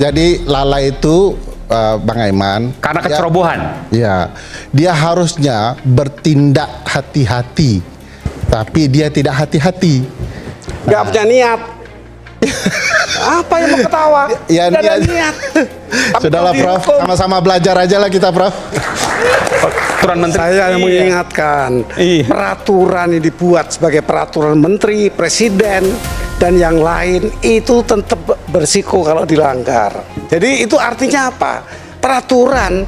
Jadi Lala itu Bang Aiman, karena kecerobohan. Ya, dia harusnya bertindak hati-hati, tapi dia tidak hati-hati. Nggak punya niat. Apa yang mau ketawa? Ya, Nggak ada niat. Sudahlah Prof, sama-sama belajar aja lah kita Prof. Peraturan menteri. Saya yang mengingatkan, peraturan yang dibuat sebagai peraturan menteri, presiden, dan yang lain itu tetap bersiko kalau dilanggar. Jadi itu artinya apa? Peraturan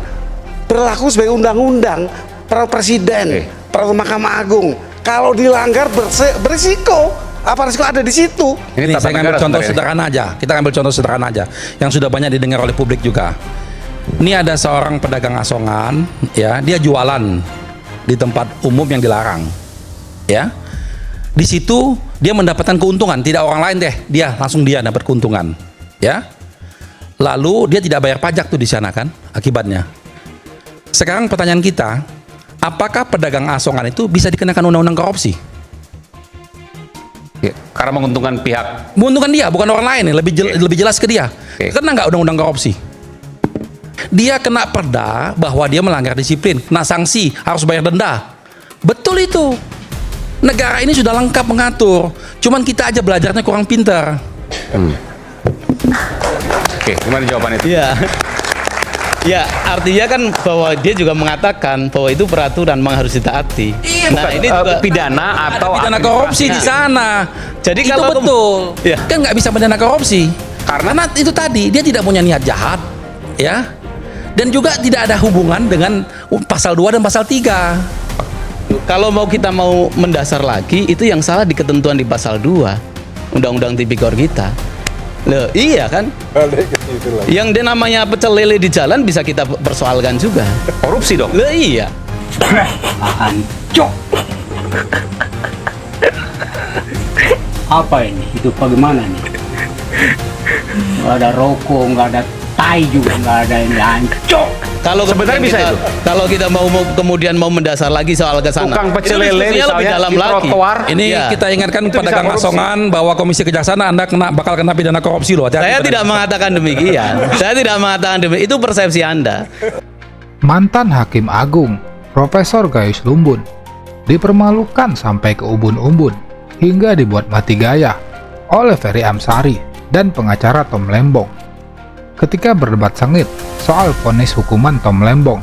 berlaku sebagai undang-undang, peraturan presiden, peraturan Mahkamah Agung. Kalau dilanggar berisiko. Apa risiko ada di situ? Ini saya ngambil contoh sederhana aja. Kita ambil contoh sederhana aja yang sudah banyak didengar oleh publik juga. Ini ada seorang pedagang asongan, ya, dia jualan di tempat umum yang dilarang, ya. Di situ dia mendapatkan keuntungan, tidak orang lain deh, dia dapat keuntungan, ya. Lalu dia tidak bayar pajak tuh di sana kan, akibatnya. Sekarang pertanyaan kita, apakah pedagang asongan itu bisa dikenakan undang-undang korupsi? Ya, karena menguntungkan pihak. Menguntungkan dia, bukan orang lain, lebih jelas ke dia. Kena nggak undang-undang korupsi? Dia kena perda bahwa dia melanggar disiplin, kena sanksi, harus bayar denda. Betul itu. Negara ini sudah lengkap mengatur, cuman kita aja belajarnya kurang pintar. Oke, gimana jawabannya itu? Iya. Ya, artinya kan bahwa dia juga mengatakan bahwa itu peraturan memang harus ditaati. Nah, ini juga pidana atau pidana korupsi di sana. Jadi itu kalau betul, ya. Kan nggak bisa pidana korupsi karena itu tadi dia tidak punya niat jahat, ya, dan juga tidak ada hubungan dengan pasal 2 dan pasal 3. Kalau kita mau mendasar lagi, itu yang salah di ketentuan di pasal 2 Undang-Undang Tipikor kita. Loh, iya kan? Yang dia namanya pecel lele di jalan bisa kita persoalkan juga. Korupsi dong. Loh, iya. Hancur. Apa ini? Hidup bagaimana nih? Nggak ada rokok, nggak ada tai juga, nggak ada ini, hancur. Kalau sebenarnya bisa itu. Kalau kita mau kemudian mau mendasar lagi soal ke sana. Tukang pecel lele diskusinya lebih misalnya dalam di lagi. trotoar. Ini Ya. kita ingatkan Itu pedagang bisa korupsi. asongan bahwa Komisi Kejaksaan Anda bakal kena pidana korupsi loh. Hati-hati Saya pedagang tidak mengatakan demikian. Saya tidak mengatakan demikian. Itu persepsi Anda. Mantan Hakim Agung, Profesor Gayus Lumbun, dipermalukan sampai ke ubun-ubun hingga dibuat mati gaya oleh Ferry Amsari dan pengacara Tom Lembong ketika berdebat sengit soal vonis hukuman Tom Lembong.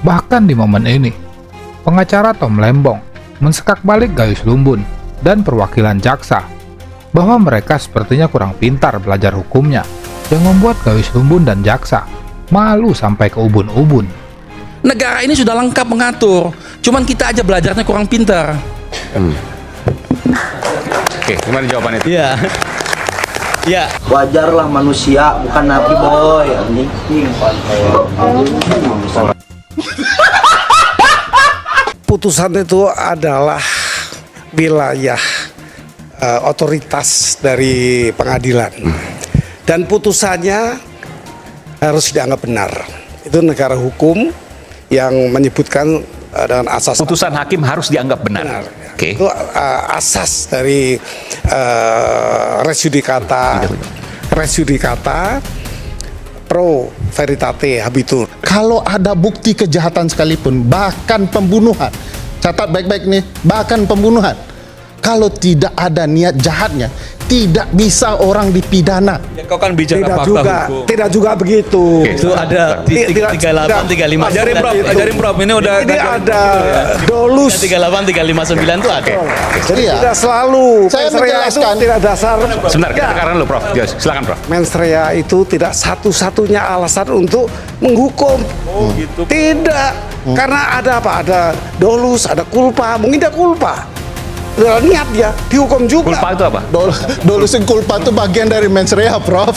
Bahkan di momen ini, pengacara Tom Lembong mensekak balik Gayus Lumbun dan perwakilan jaksa bahwa mereka sepertinya kurang pintar belajar hukumnya yang membuat Gayus Lumbun dan jaksa malu sampai ke ubun-ubun. Negara ini sudah lengkap mengatur, cuman kita aja belajarnya kurang pintar. Oke, gimana jawabannya itu? Iya. Ya, Wajarlah manusia, bukan nabi boy. Putusan itu adalah wilayah otoritas dari pengadilan. Dan putusannya harus dianggap benar. Itu negara hukum yang menyebutkan dengan asas Putusan hakim harus dianggap benar. Oke. itu asas dari res judicata pro veritate habitur. Kalau ada bukti kejahatan sekalipun, bahkan pembunuhan, catat baik-baik nih, bahkan pembunuhan, kalau tidak ada niat jahatnya, tidak bisa orang dipidana. Ya, kau kan bicara Tidak juga begitu. itu ada di Tidak- 38 359. Ajarin Prof, ini udah Ini ada dolus. 38 359 itu ada. Jadi Iya. tidak selalu Saya mens rea itu menjelaskan. tidak dasar. Sebentar, kita dengarkan dulu Prof. Silakan Prof. Mens rea itu tidak satu-satunya alasan untuk menghukum. Tidak. Karena ada apa? Ada dolus, ada kulpa, mungkin ada kulpa. Udah niat dia dihukum juga. Kulpa itu apa? Dolus in culpa itu bagian dari mens rea, Prof.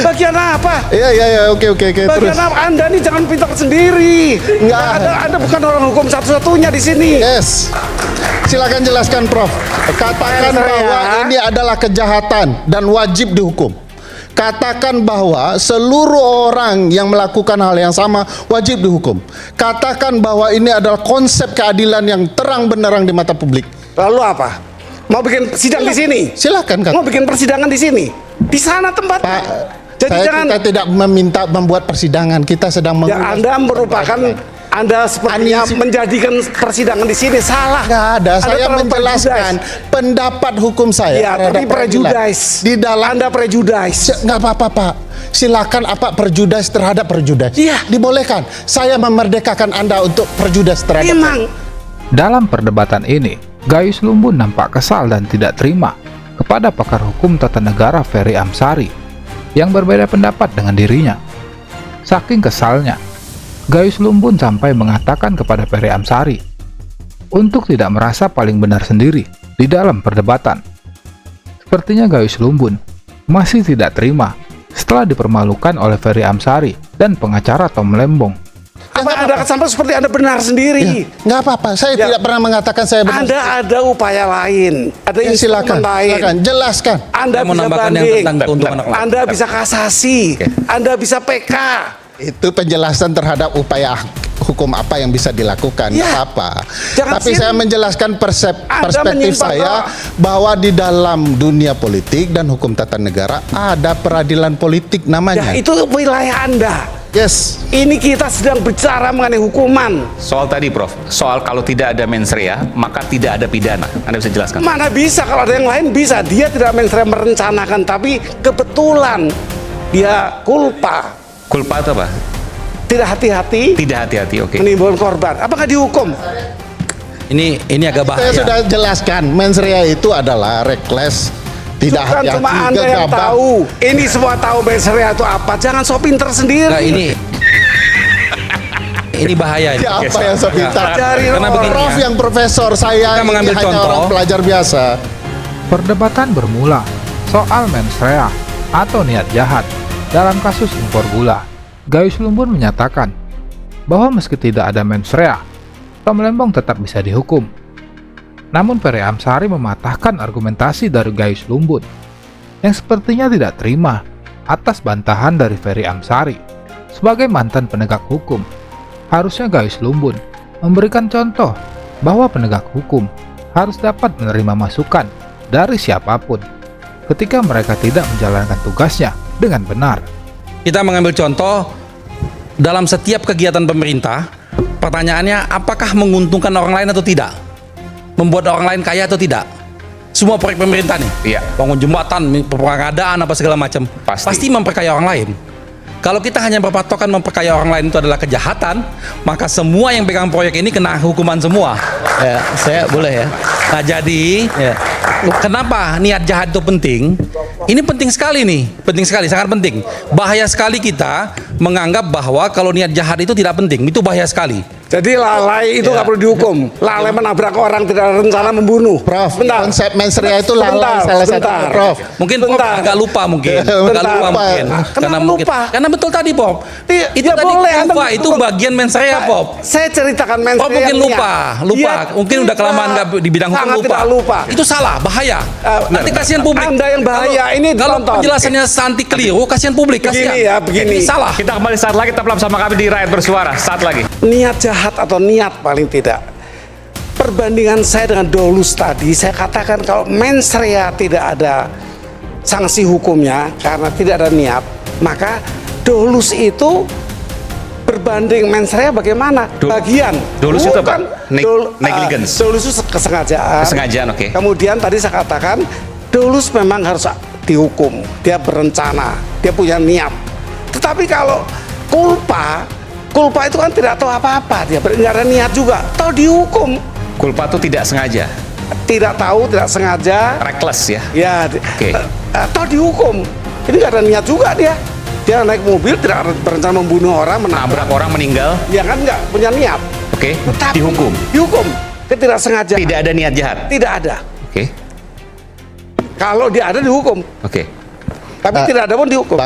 Bagian apa? Iya, oke, terus. Bagian apa? Anda nih jangan pintar sendiri. Nggak. Anda bukan orang hukum satu-satunya di sini. Yes. Silakan jelaskan, Prof. Katakan Mens rea. bahwa ini adalah kejahatan dan wajib dihukum. Katakan bahwa seluruh orang yang melakukan hal yang sama wajib dihukum. Katakan bahwa ini adalah konsep keadilan yang terang benderang di mata publik. Lalu apa? Mau bikin sidang di sini? Silakan, Kak. Mau bikin persidangan di sini? Di sana tempatnya. Pak, jangan- kita tidak meminta membuat persidangan, kita sedang Ya, mengulas Anda merupakan Anda sepertinya menjadikan persidangan di sini salah. Nggak ada, Anda saya terlalu menjelaskan pendapat hukum saya Ya, terhadap tapi peradilan. prejudice. Di dalam Anda prejudice. nggak apa-apa Pak, silakan apa prejudice terhadap prejudice. Iya. Dibolehkan. Saya memerdekakan Anda untuk prejudice terhadap. Memang Dalam perdebatan ini, Gayus Lumbun nampak kesal dan tidak terima kepada pakar hukum tata negara Ferry Amsari yang berbeda pendapat dengan dirinya. Saking kesalnya, Gayus Lumbun sampai mengatakan kepada Ferry Amsari untuk tidak merasa paling benar sendiri di dalam perdebatan. Sepertinya Gayus Lumbun masih tidak terima setelah dipermalukan oleh Ferry Amsari dan pengacara Tom Lembong. apa Anda sampai seperti Anda benar sendiri. Nggak apa-apa, saya Ya. tidak pernah mengatakan saya benar. Anda ada upaya lain, ada Ya, silakan, instrumen lain. silakan, jelaskan. Anda Saya mau bisa nambahkan yang banding, tentang keuntungan anak lain. Anda bisa kasasi, Anda bisa PK. Itu penjelasan terhadap upaya hukum apa yang bisa dilakukan, nggak Ya. apa-apa. Jangan Tapi sini. saya menjelaskan Anda perspektif menyimpang saya bahwa di dalam dunia politik dan hukum tata negara ada peradilan politik Ya, namanya. itu wilayah Anda. Yes. Ini kita sedang bicara mengenai hukuman. Soal tadi Prof, soal kalau tidak ada mens rea, maka tidak ada pidana. Anda bisa jelaskan? Mana bisa kalau ada yang lain bisa. Dia tidak merencanakan, tapi kebetulan dia culpa. Culpa itu apa? Tidak hati-hati Tidak hati-hati, oke. menimbulkan korban. Apakah dihukum? Ini agak Saya bahaya. sudah jelaskan, mens rea itu adalah reckless, tidak Bukan hati-hati, cuma Anda yang gegabah. tahu. Ini semua tahu mens rea itu apa. Jangan sok pinter sendiri. Nah, ini bahaya ini. Ya, apa yang saya pintar? Cari Karena orang. begini Prof ya. yang profesor, saya Kita ini mengambil hanya contoh. orang pelajar biasa. Perdebatan bermula soal mens rea atau niat jahat dalam kasus impor gula. Gayus Lumbun menyatakan bahwa meski tidak ada mens rea, Tom Lembong tetap bisa dihukum. Namun Ferry Amsari mematahkan argumentasi dari Gayus Lumbun yang sepertinya tidak terima atas bantahan dari Ferry Amsari. Sebagai mantan penegak hukum, harusnya Gayus Lumbun memberikan contoh bahwa penegak hukum harus dapat menerima masukan dari siapapun ketika mereka tidak menjalankan tugasnya dengan benar. Kita mengambil contoh dalam setiap kegiatan pemerintah. Pertanyaannya, apakah menguntungkan orang lain atau tidak? Membuat orang lain kaya atau tidak? Semua proyek pemerintah nih, Iya. bangun jembatan, pengadaan apa segala macam, pasti memperkaya orang lain. Kalau kita hanya berpatokan memperkaya orang lain itu adalah kejahatan, maka semua yang pegang proyek ini kena hukuman semua. Ya, saya boleh ya. Nah, jadi Ya. kenapa niat jahat itu penting? Ini penting sekali nih, penting sekali, sangat penting. Bahaya sekali kita menganggap bahwa kalau niat jahat itu tidak penting, itu bahaya sekali. Jadi lalai itu Ya. nggak perlu dihukum. Lalai menabrak orang tidak ada rencana membunuh. Prof, Bentar. konsep mens rea itu lalai Sebentar, salah satu, sebentar. Prof. Mungkin Pop Bentar. agak lupa mungkin, agak Bentar. lupa mungkin. Kenapa mungkin- lupa? Karena betul tadi Pop. Iya, Itu ya tadi boleh, Anda lupa, itu lupa. bagian mens rea Pop. Saya ceritakan mens Pop rea mungkin yang lupa, niat. lupa. Dia Mungkin udah tidak. kelamaan nggak di bidang hukum Sangat lupa. tidak lupa. Itu salah, bahaya. Nanti kasihan publik. Anda yang bahaya. Ini Kalau ditonton. penjelasannya Santi keliru, kasihan publik, kasihan. Begini ya, begini. Ini salah. Kita kembali saat lagi, tetaplah bersama kami di Rakyat Bersuara. Saat lagi. Niat jahat atau niat paling tidak. Perbandingan saya dengan Dolus tadi, saya katakan kalau mens rea tidak ada sanksi hukumnya karena tidak ada niat, maka Dolus itu berbanding mens rea bagaimana? Bagian. Dolus itu apa? Bukan. Negligence. Dolus itu kesengajaan. Kesengajaan, oke. Kemudian tadi saya katakan Dolus memang harus dihukum. Dia berencana, dia punya niat. Tetapi kalau culpa itu kan tidak tahu apa-apa, dia nggak ada niat juga, tahu dihukum. Culpa itu tidak sengaja, Tidak tahu, tidak sengaja, reckless ya. ya, Oke. tahu dihukum. Ini nggak ada niat juga dia. Dia naik mobil tidak ada berencana membunuh orang, Nabrak orang meninggal, ya kan nggak punya niat. oke, Tetapi dihukum. Dihukum. Dia tidak sengaja. Tidak ada niat jahat, Tidak ada. oke, Kalau dia ada dihukum, oke. tapi Ah, tidak ada pun dihukum.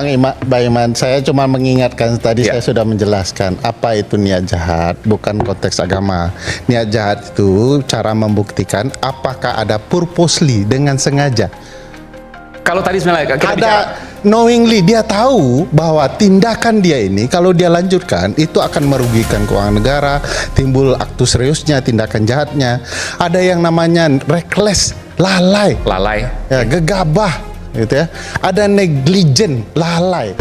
Bang Iman, saya cuma mengingatkan tadi Ya. saya sudah menjelaskan apa itu niat jahat, bukan konteks agama. Niat jahat itu cara membuktikan apakah ada purposely dengan sengaja. Kalau tadi sebenarnya kita bicara, Ada knowingly, dia tahu bahwa tindakan dia ini kalau dia lanjutkan itu akan merugikan keuangan negara, timbul aktu seriusnya, tindakan jahatnya. Ada yang namanya reckless, lalai, lalai, ya, gegabah. gitu ya. Ada negligent, lalai.